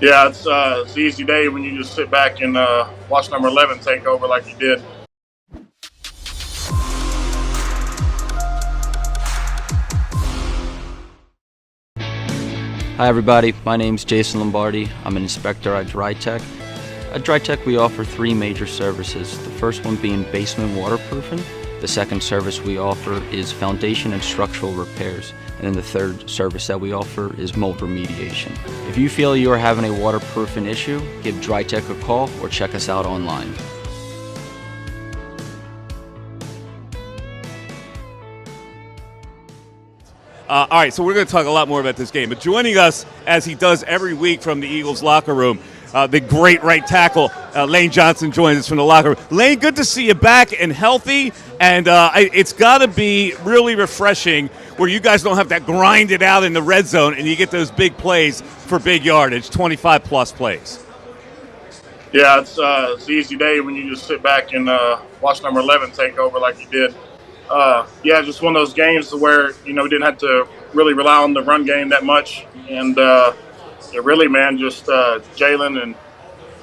Yeah, it's an easy day when you just sit back and watch number 11 take over like you did. Hi everybody, my name's Jason Lombardi. I'm an inspector at DryTech. At DryTech we offer three major services, the first one being basement waterproofing, the second service we offer is foundation and structural repairs, and then the third service that we offer is mold remediation. If you feel you are having a waterproofing issue, give DryTech a call or check us out online. All right, so we're going to talk a lot more about this game. But joining us, as he does every week from the Eagles locker room, the great right tackle, Lane Johnson, joins us from the locker room. Lane, good to see you back and healthy. And it's got to be really refreshing where you guys don't have to grind it out in the red zone and you get those big plays for big yardage, 25-plus plays. Yeah, it's an easy day when you just sit back and watch number 11 take over like you did. Yeah, just one of those games where, we didn't have to really rely on the run game that much. And really, man, just Jalen and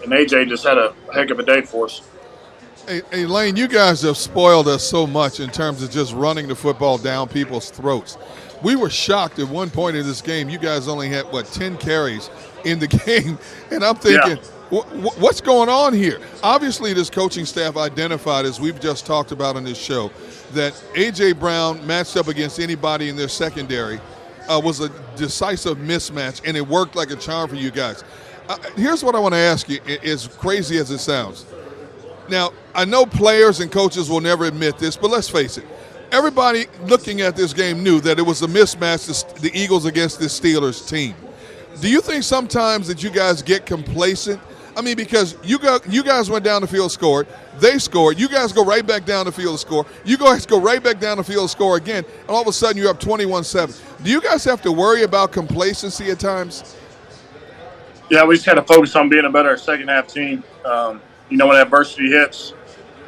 AJ just had a heck of a day for us. Hey, Lane, you guys have spoiled us so much in terms of just running the football down people's throats. We were shocked at one point in this game. You guys only had, 10 carries in the game. And I'm thinking, what's going on here? Obviously, this coaching staff identified, as we've just talked about on this show, that A.J. Brown matched up against anybody in their secondary was a decisive mismatch, and it worked like a charm for you guys. Here's what I want to ask you, as crazy as it sounds. Now, I know players and coaches will never admit this, but let's face it. Everybody looking at this game knew that it was a mismatch, the Eagles against this Steelers team. Do you think sometimes that you guys get complacent? I mean, because you guys went down the field, scored. They scored. You guys go right back down the field and score. You guys go right back down the field and score again, and all of a sudden you're up 21-7. Do you guys have to worry about complacency at times? Yeah, we just had to focus on being a better second-half team. When adversity hits,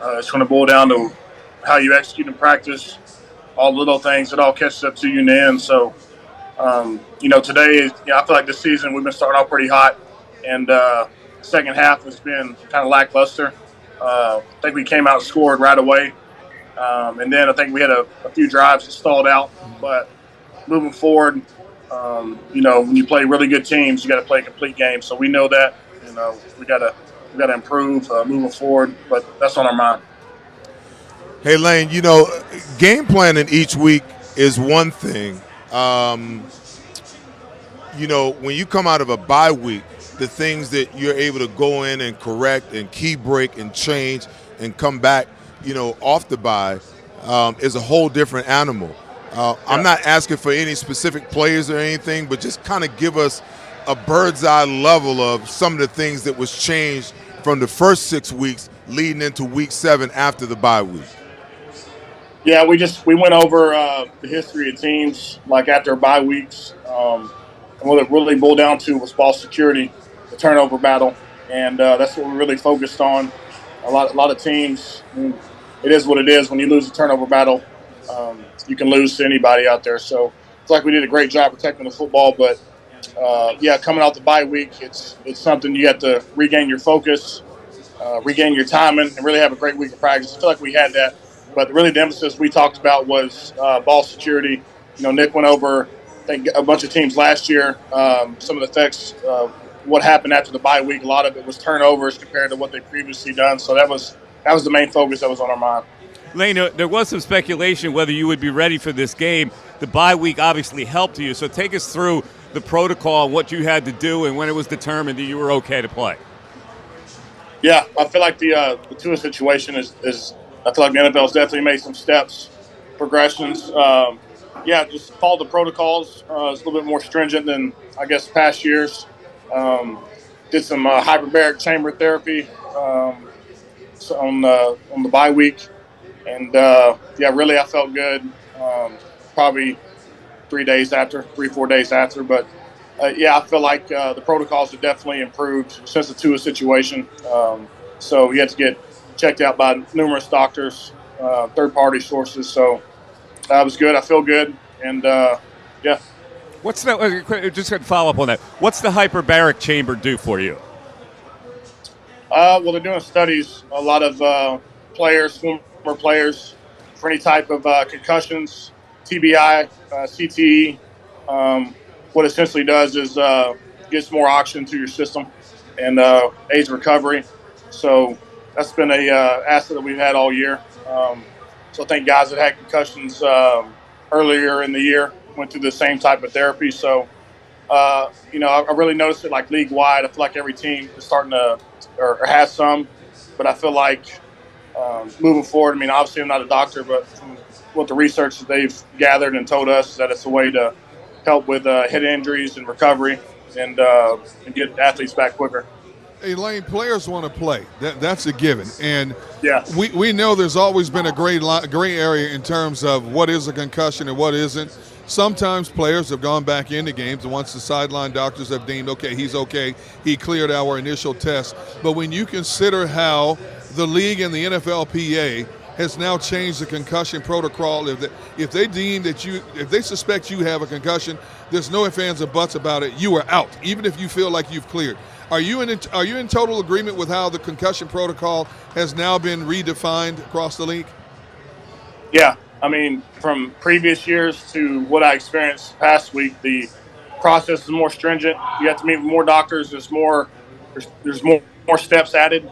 it's going to boil down to how you execute in practice, all the little things. It all catches up to you in the end. So, today, I feel like this season we've been starting off pretty hot, and second half has been kind of lackluster. I think we came out and scored right away. And then I think we had a few drives that stalled out. But moving forward, when you play really good teams, you got to play a complete game. So we know that. We got to improve moving forward. But that's on our mind. Hey, Lane, game planning each week is one thing. When you come out of a bye week, the things that you're able to go in and correct and key break and change and come back, off the bye is a whole different animal. I'm not asking for any specific players or anything, but just kind of give us a bird's eye level of some of the things that was changed from the first 6 weeks leading into week 7 after the bye week. Yeah, we went over the history of teams like after bye weeks. And what it really boiled down to was ball security, the turnover battle, and that's what we really focused on. A lot of teams, it is what it is. When you lose the turnover battle, you can lose to anybody out there. So it's like we did a great job protecting the football, but coming out the bye week, it's something you have to regain your focus, regain your timing, and really have a great week of practice. I feel like we had that, but really the emphasis we talked about was ball security. Nick went over, I think, a bunch of teams last year. Some of the effects, what happened after the bye week, a lot of it was turnovers compared to what they previously done. So that was the main focus that was on our mind. Lane, there was some speculation whether you would be ready for this game. The bye week obviously helped you. So take us through the protocol, what you had to do, and when it was determined that you were okay to play. Yeah, I feel like the Tua situation is I feel like the NFL has definitely made some steps, progressions. Just follow the protocols. It's a little bit more stringent than, I guess, past years. Did some hyperbaric chamber therapy on the bye week. And, really I felt good probably 4 days after. But, I feel like the protocols have definitely improved since the Tua situation. So we had to get checked out by numerous doctors, third-party sources. So that was good. I feel good. And, What's the just to follow up on that? What's the hyperbaric chamber do for you? Well, they're doing studies. A lot of players, former players, for any type of concussions, TBI, CTE. What it essentially does is gets more oxygen to your system and aids recovery. So that's been a asset that we've had all year. So I think guys that had concussions earlier in the year went through the same type of therapy. So, I really noticed it like league wide. I feel like every team is starting to or has some, but I feel like moving forward, I mean, obviously I'm not a doctor, but from what the research that they've gathered and told us that it's a way to help with head injuries and recovery and get athletes back quicker. Hey, Lane, players want to play. That's a given. And yeah, we know there's always been a gray area in terms of what is a concussion and what isn't. Sometimes players have gone back into games, and once the sideline doctors have deemed, okay, he's okay, he cleared our initial test. But when you consider how the league and the NFLPA has now changed the concussion protocol, if they deem that if they suspect you have a concussion, there's no ifs, ands, or buts about it. You are out, even if you feel like you've cleared. Are you in total agreement with how the concussion protocol has now been redefined across the league? Yeah. I mean, from previous years to what I experienced past week, the process is more stringent. You have to meet with more doctors. There's more steps added.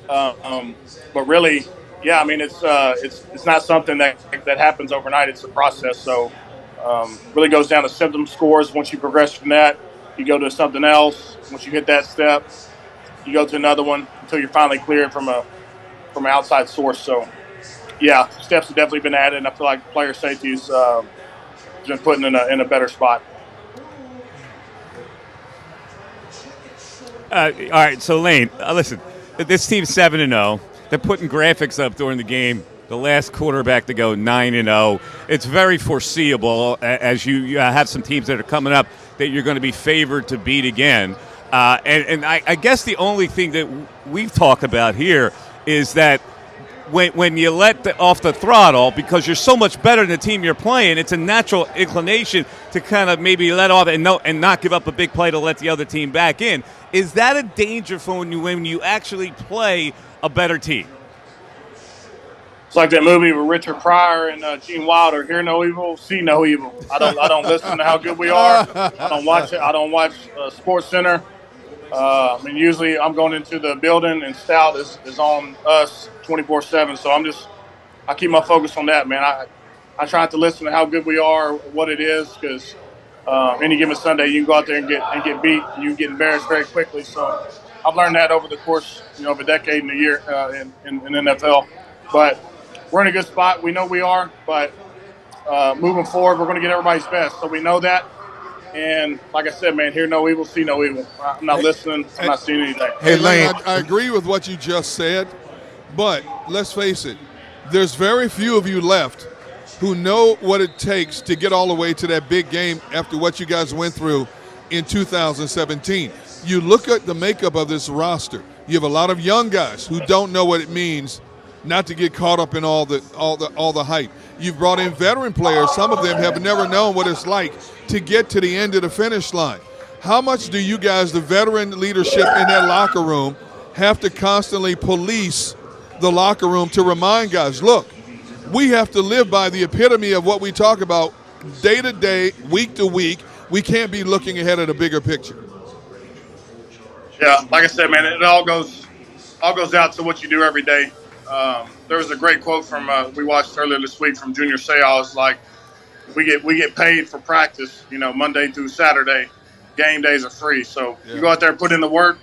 But really, yeah, I mean, it's not something that happens overnight. It's a process. So really goes down to symptom scores. Once you progress from that, you go to something else. Once you hit that step, you go to another one until you're finally cleared from an outside source. So, yeah, steps have definitely been added, and I feel like player safety's been put in a better spot. All right, so Lane, listen, this team's 7-0. They're putting graphics up during the game. The last quarterback to go 9-0. It's very foreseeable as you have some teams that are coming up that you're going to be favored to beat again. And I guess the only thing that we've talked about here is that when you let off the throttle, because you're so much better than the team you're playing, it's a natural inclination to kind of maybe let off and not give up a big play to let the other team back in. Is that a danger for when you actually play a better team? It's like that movie with Richard Pryor and Gene Wilder. Hear no evil, see no evil. I don't listen to how good we are. I don't watch it. I don't watch Sports Center. I mean, usually I'm going into the building and Stout is on us 24/7. So I keep my focus on that, man. I try not to listen to how good we are, what it is, because any given Sunday you can go out there and get beat. And you get embarrassed very quickly. So I've learned that over the course of a decade and a year in NFL. But we're in a good spot. We know we are, but moving forward, we're going to get everybody's best. So we know that. And like I said, man, hear no evil, see no evil. I'm not listening. I'm not seeing anything. Hey, Lane, I agree with what you just said, but let's face it, there's very few of you left who know what it takes to get all the way to that big game after what you guys went through in 2017. You look at the makeup of this roster. You have a lot of young guys who don't know what it means not to get caught up in all the hype. You've brought in veteran players. Some of them have never known what it's like to get to the end of the finish line. How much do you guys, the veteran leadership in that locker room, have to constantly police the locker room to remind guys, look, we have to live by the epitome of what we talk about day to day, week to week. We can't be looking ahead at a bigger picture. Yeah, like I said, man, it all goes out to what you do every day. There was a great quote from we watched earlier this week from Junior Seau. It's like we get paid for practice, Monday through Saturday. Game days are free, so you go out there and put in the work.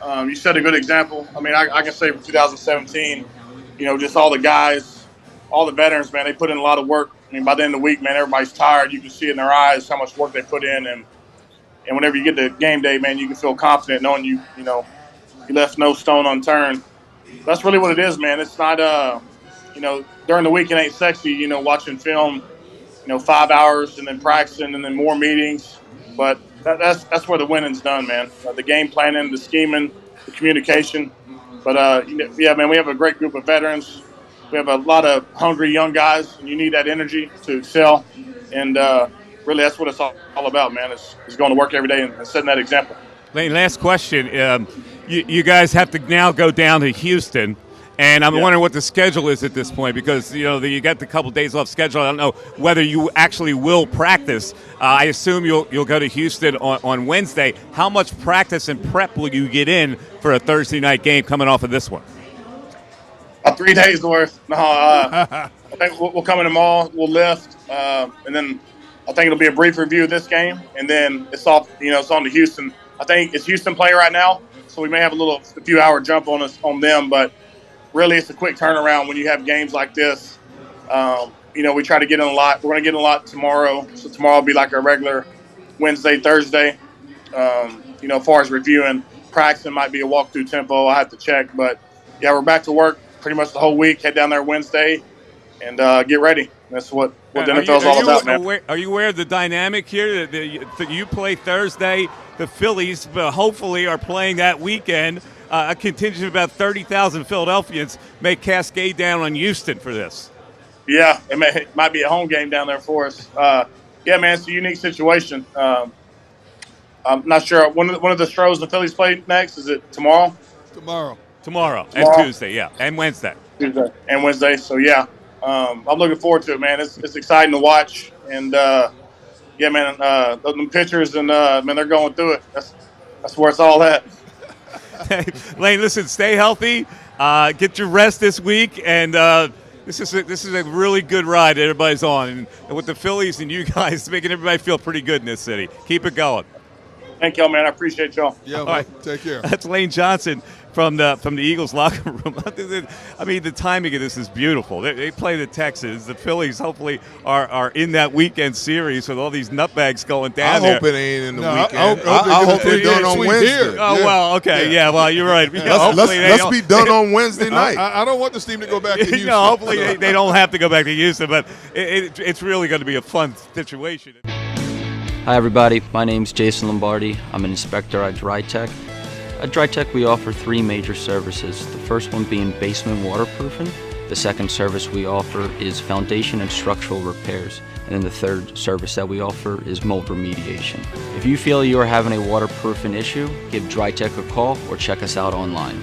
You set a good example. I mean, I can say from 2017, just all the guys, all the veterans, man, they put in a lot of work. I mean, by the end of the week, man, everybody's tired. You can see it in their eyes how much work they put in, and whenever you get to game day, man, you can feel confident knowing you left no stone unturned. That's really what it is, man. It's not, during the week it ain't sexy, watching film, 5 hours and then practicing and then more meetings. But that's where the winning's done, man. The game planning, the scheming, the communication. But, yeah, man, we have a great group of veterans. We have a lot of hungry young guys, and you need that energy to excel. And really that's what it's all about, man. Is going to work every day and setting that example. Lane, last question. You guys have to now go down to Houston, and I'm wondering what the schedule is at this point, because you got the couple days off schedule. I don't know whether you actually will practice. I assume you'll go to Houston on Wednesday. How much practice and prep will you get in for a Thursday night game coming off of this one? 3 days worth. No, I think we'll come in tomorrow. We'll lift, and then I think it'll be a brief review of this game, and then it's off. It's on to Houston. I think it's Houston playing right now, so we may have a few hour jump on them, but really it's a quick turnaround when you have games like this. We try to get in a lot. We're going to get in a lot tomorrow, so tomorrow will be like our regular Wednesday, Thursday. As far as reviewing, practicing might be a walkthrough tempo. I have to check, but yeah, we're back to work pretty much the whole week. Head down there Wednesday and get ready. That's what the NFL is all about, man. Are you aware of the dynamic here? That you play Thursday, the Phillies hopefully are playing that weekend. A contingent of about 30,000 Philadelphians may cascade down on Houston for this. Yeah, it might be a home game down there for us. Yeah, man, it's a unique situation. I'm not sure. One of the Stros the Phillies play next, is it tomorrow? Tomorrow and Tuesday, yeah, and Wednesday. Tuesday and Wednesday. So yeah, I'm looking forward to it, man. It's exciting to watch, and yeah, man, the pitchers and man, they're going through it. That's where it's all at. Lane, listen, stay healthy, get your rest this week, and this is a really good ride that everybody's on, and with the Phillies and you guys making everybody feel pretty good in this city. Keep it going. Thank y'all, man. I appreciate y'all. Yeah, all right. Take care. That's Lane Johnson from the Eagles locker room. I mean, the timing of this is beautiful. They play the Texans. The Phillies hopefully are in that weekend series with all these nutbags going down I hope it ain't in the weekend. I hope they're done on Wednesday. Oh, well, okay. Yeah, well, you're right. Let's be done on Wednesday night. I don't want this team to go back to Houston. No, hopefully they don't have to go back to Houston, but it's really going to be a fun situation. Hi everybody, my name's Jason Lombardi. I'm an inspector at DryTech. At DryTech we offer 3 major services, the first one being basement waterproofing, the second service we offer is foundation and structural repairs, and then the third service that we offer is mold remediation. If you feel you are having a waterproofing issue, give DryTech a call or check us out online.